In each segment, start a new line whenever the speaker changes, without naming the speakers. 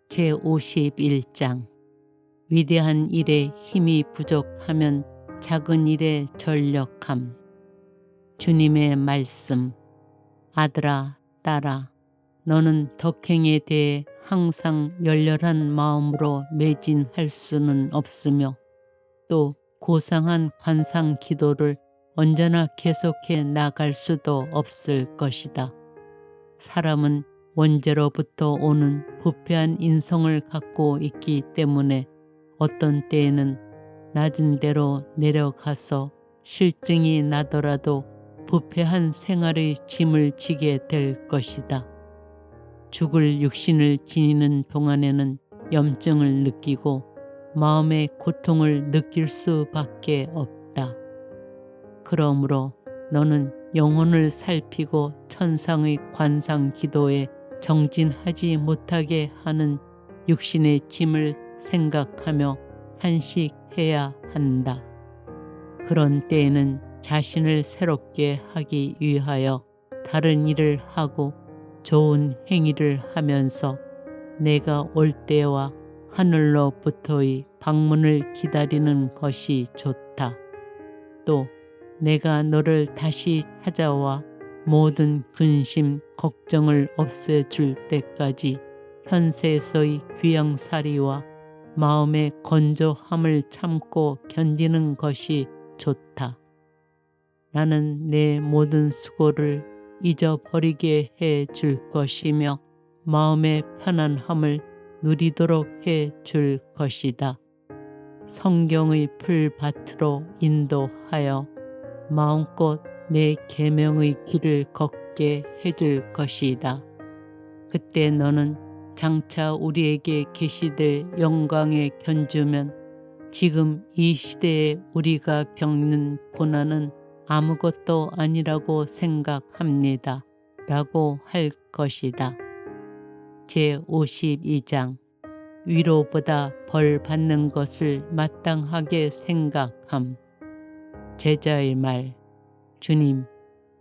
제51장 위대한 일에 힘이 부족하면 작은 일에 전력함. 주님의 말씀. 아들아, 딸아, 너는 덕행에 대해 항상 열렬한 마음으로 매진할 수는 없으며 또 고상한 관상 기도를 언제나 계속해 나갈 수도 없을 것이다. 사람은 원죄로부터 오는 부패한 인성을 갖고 있기 때문에 어떤 때에는 낮은 데로 내려가서 실증이 나더라도 부패한 생활의 짐을 지게 될 것이다. 죽을 육신을 지니는 동안에는 염증을 느끼고 마음의 고통을 느낄 수밖에 없다. 그러므로 너는 영혼을 살피고 천상의 관상 기도에 정진하지 못하게 하는 육신의 짐을 생각하며 탄식해야 한다. 그런 때에는 자신을 새롭게 하기 위하여 다른 일을 하고 좋은 행위를 하면서 내가 올 때와 하늘로부터의 방문을 기다리는 것이 좋다. 또 내가 너를 다시 찾아와 모든 근심, 걱정을 없애줄 때까지 현세에서의 귀양살이와 마음의 건조함을 참고 견디는 것이 좋다. 나는 내 모든 수고를 잊어버리게 해 줄 것이며 마음의 편안함을 누리도록 해 줄 것이다. 성경의 풀밭으로 인도하여 마음껏 내 계명의 길을 걷게 해줄 것이다. 그때 너는 장차 우리에게 계시될 영광에 견주면 지금 이 시대에 우리가 겪는 고난은 아무것도 아니라고 생각합니다. 라고 할 것이다. 제52장 위로보다 벌 받는 것을 마땅하게 생각함. 제자의 말. 주님,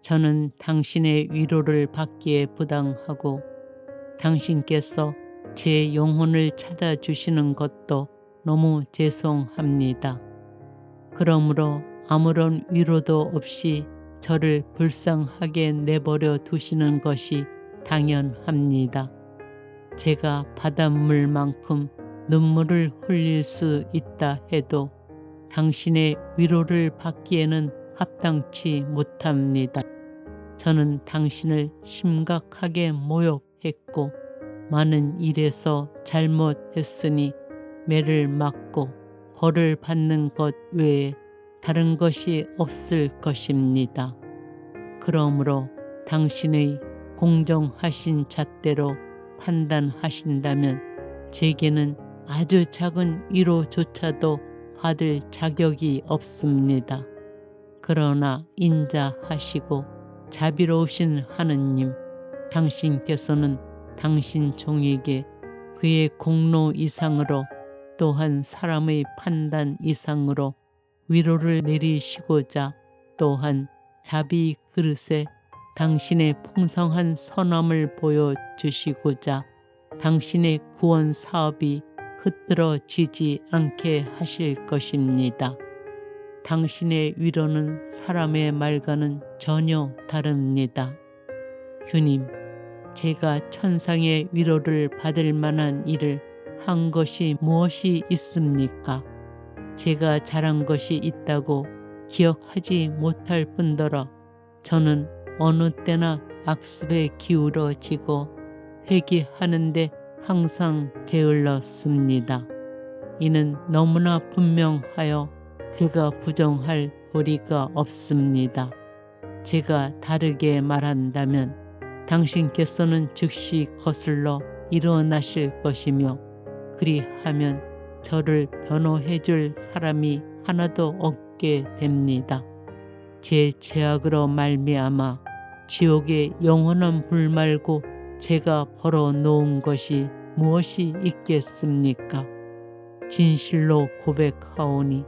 저는 당신의 위로를 받기에 부당하고 당신께서 제 영혼을 찾아주시는 것도 너무 죄송합니다. 그러므로 아무런 위로도 없이 저를 불쌍하게 내버려 두시는 것이 당연합니다. 제가 바닷물만큼 눈물을 흘릴 수 있다 해도 당신의 위로를 받기에는 합당치 못합니다. 저는 당신을 심각하게 모욕했고 많은 일에서 잘못했으니 매를 맞고 벌을 받는 것 외에 다른 것이 없을 것입니다. 그러므로 당신의 공정하신 잣대로 판단하신다면 제게는 아주 작은 위로조차도 받을 자격이 없습니다. 그러나 인자하시고 자비로우신 하느님, 당신께서는 당신 종에게 그의 공로 이상으로 또한 사람의 판단 이상으로 위로를 내리시고자 또한 자비 그릇에 당신의 풍성한 선함을 보여주시고자 당신의 구원 사업이 흐트러지지 않게 하실 것입니다. 당신의 위로는 사람의 말과는 전혀 다릅니다. 주님, 제가 천상의 위로를 받을 만한 일을 한 것이 무엇이 있습니까? 제가 잘한 것이 있다고 기억하지 못할 뿐더러 저는 어느 때나 악습에 기울어지고 회개하는데 항상 게을렀습니다. 이는 너무나 분명하여 제가 부정할 도리가 없습니다. 제가 다르게 말한다면 당신께서는 즉시 거슬러 일어나실 것이며 그리하면 저를 변호해 줄 사람이 하나도 없게 됩니다. 제 죄악으로 말미암아 지옥의 영원한 불 말고 제가 벌어놓은 것이 무엇이 있겠습니까? 진실로 고백하오니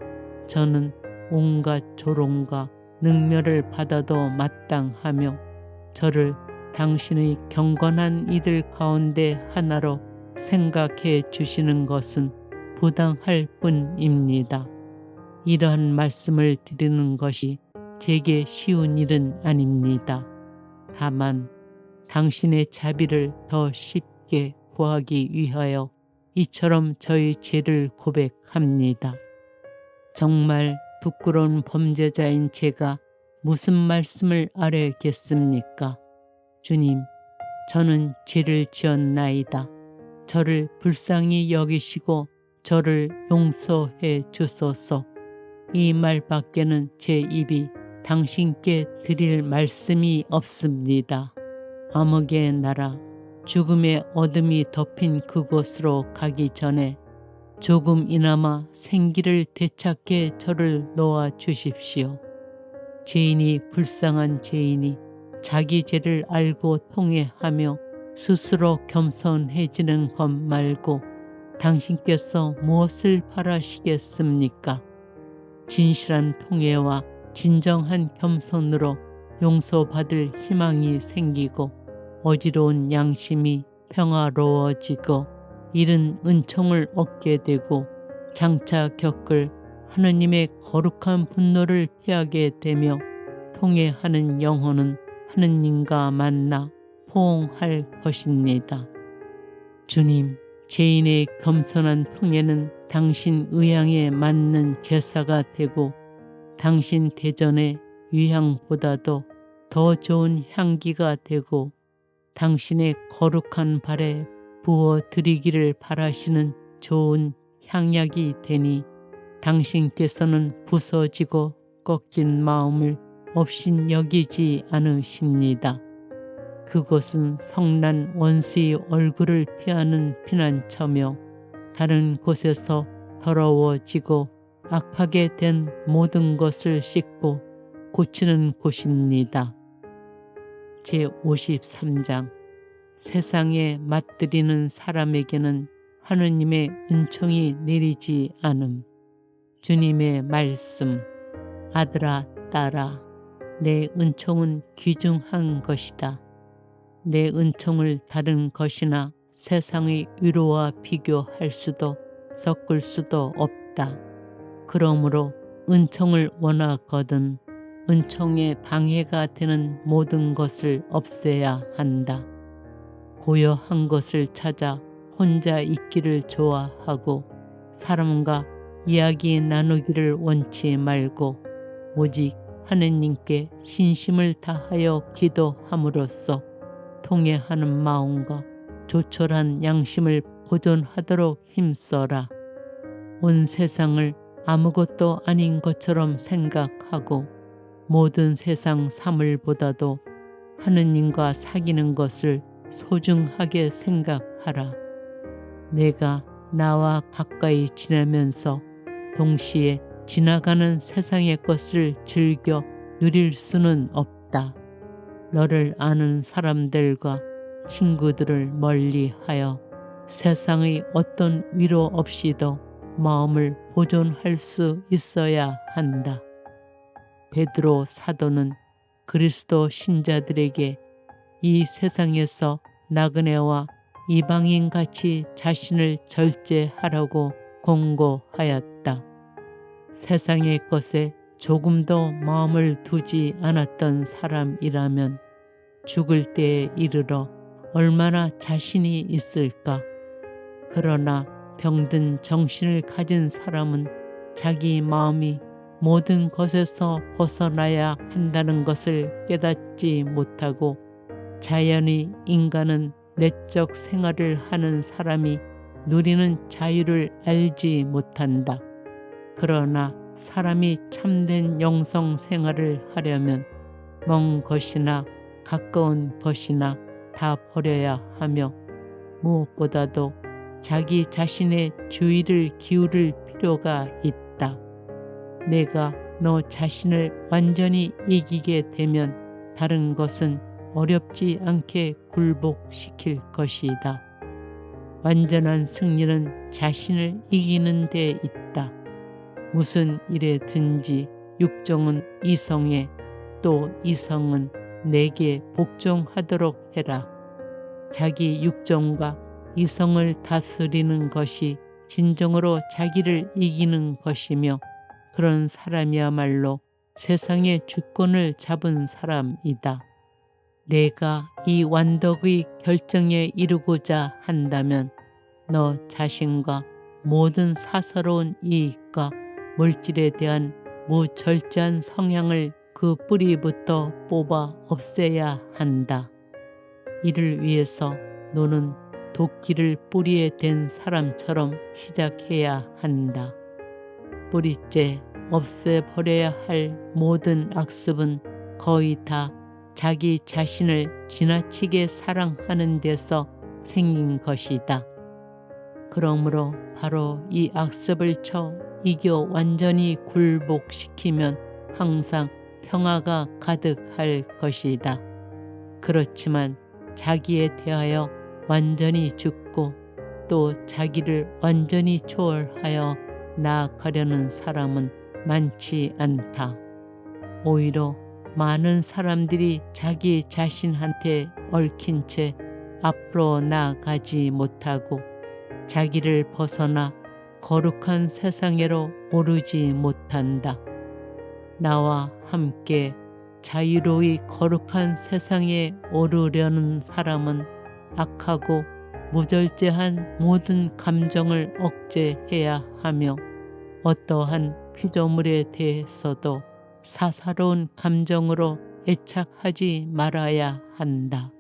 저는 온갖 조롱과 능멸을 받아도 마땅하며 저를 당신의 경건한 이들 가운데 하나로 생각해 주시는 것은 부당할 뿐입니다. 이러한 말씀을 드리는 것이 제게 쉬운 일은 아닙니다. 다만 당신의 자비를 더 쉽게 구하기 위하여 이처럼 저희 죄를 고백합니다. 정말 부끄러운 범죄자인 제가 무슨 말씀을 아뢰겠습니까? 주님, 저는 죄를 지었나이다. 저를 불쌍히 여기시고 저를 용서해 주소서. 이 말밖에는 제 입이 당신께 드릴 말씀이 없습니다. 암흑의 나라, 죽음의 어둠이 덮인 그곳으로 가기 전에 조금이나마 생기를 되찾게 저를 놓아 주십시오. 죄인이 불쌍한 죄인이 자기 죄를 알고 통회하며 스스로 겸손해지는 것 말고 당신께서 무엇을 바라시겠습니까? 진실한 통회와 진정한 겸손으로 용서받을 희망이 생기고 어지러운 양심이 평화로워지고 잃은 은총을 얻게 되고 장차 겪을 하느님의 거룩한 분노를 피하게 되며 통회하는 영혼은 하느님과 만나 포옹할 것입니다. 주님, 죄인의 겸손한 통회는 당신 의향에 맞는 제사가 되고 당신 대전의 위향보다도 더 좋은 향기가 되고 당신의 거룩한 발에 부어 드리기를 바라시는 좋은 향약이 되니 당신께서는 부서지고 꺾인 마음을 없인 여기지 않으십니다. 그곳은 성난 원수의 얼굴을 피하는 피난처며 다른 곳에서 더러워지고 악하게 된 모든 것을 씻고 고치는 곳입니다. 제53장 세상에 맞들이는 사람에게는 하느님의 은총이 내리지 않음. 주님의 말씀. 아들아, 딸아, 내 은총은 귀중한 것이다. 내 은총을 다른 것이나 세상의 위로와 비교할 수도 섞을 수도 없다. 그러므로 은총을 원하거든 은총에 방해가 되는 모든 것을 없애야 한다. 고요한 것을 찾아 혼자 있기를 좋아하고 사람과 이야기 나누기를 원치 말고 오직 하느님께 신심을 다하여 기도함으로써 통회하는 마음과 조촐한 양심을 보존하도록 힘써라. 온 세상을 아무것도 아닌 것처럼 생각하고 모든 세상 사물보다도 하느님과 사귀는 것을 소중하게 생각하라. 내가 나와 가까이 지내면서 동시에 지나가는 세상의 것을 즐겨 누릴 수는 없다. 너를 아는 사람들과 친구들을 멀리하여 세상의 어떤 위로 없이도 마음을 보존할 수 있어야 한다. 베드로 사도는 그리스도 신자들에게 이 세상에서 나그네와 이방인같이 자신을 절제하라고 공고하였다. 세상의 것에 조금도 마음을 두지 않았던 사람이라면 죽을 때에 이르러 얼마나 자신이 있을까? 그러나 병든 정신을 가진 사람은 자기 마음이 모든 것에서 벗어나야 한다는 것을 깨닫지 못하고 자연히 인간은 내적 생활을 하는 사람이 누리는 자유를 알지 못한다. 그러나 사람이 참된 영성 생활을 하려면 먼 것이나 가까운 것이나 다 버려야 하며 무엇보다도 자기 자신의 주의를 기울일 필요가 있다. 내가 너 자신을 완전히 이기게 되면 다른 것은 어렵지 않게 굴복시킬 것이다. 완전한 승리는 자신을 이기는 데 있다. 무슨 일에든지 육정은 이성에 또 이성은 내게 복종하도록 해라. 자기 육정과 이성을 다스리는 것이 진정으로 자기를 이기는 것이며 그런 사람이야말로 세상의 주권을 잡은 사람이다. 내가 이 완덕의 결정에 이르고자 한다면 너 자신과 모든 사사로운 이익과 물질에 대한 무절제한 성향을 그 뿌리부터 뽑아 없애야 한다. 이를 위해서 너는 도끼를 뿌리에 댄 사람처럼 시작해야 한다. 뿌리째 없애버려야 할 모든 악습은 거의 다 자기 자신을 지나치게 사랑하는 데서 생긴 것이다. 그러므로 바로 이 악습을 쳐 이겨 완전히 굴복시키면 항상 평화가 가득할 것이다. 그렇지만 자기에 대하여 완전히 죽고 또 자기를 완전히 초월하여 나아가려는 사람은 많지 않다. 오히려 많은 사람들이 자기 자신한테 얽힌 채 앞으로 나아가지 못하고 자기를 벗어나 거룩한 세상으로 오르지 못한다. 나와 함께 자유로이 거룩한 세상에 오르려는 사람은 악하고 무절제한 모든 감정을 억제해야 하며 어떠한 피조물에 대해서도 사사로운 감정으로 애착하지 말아야 한다.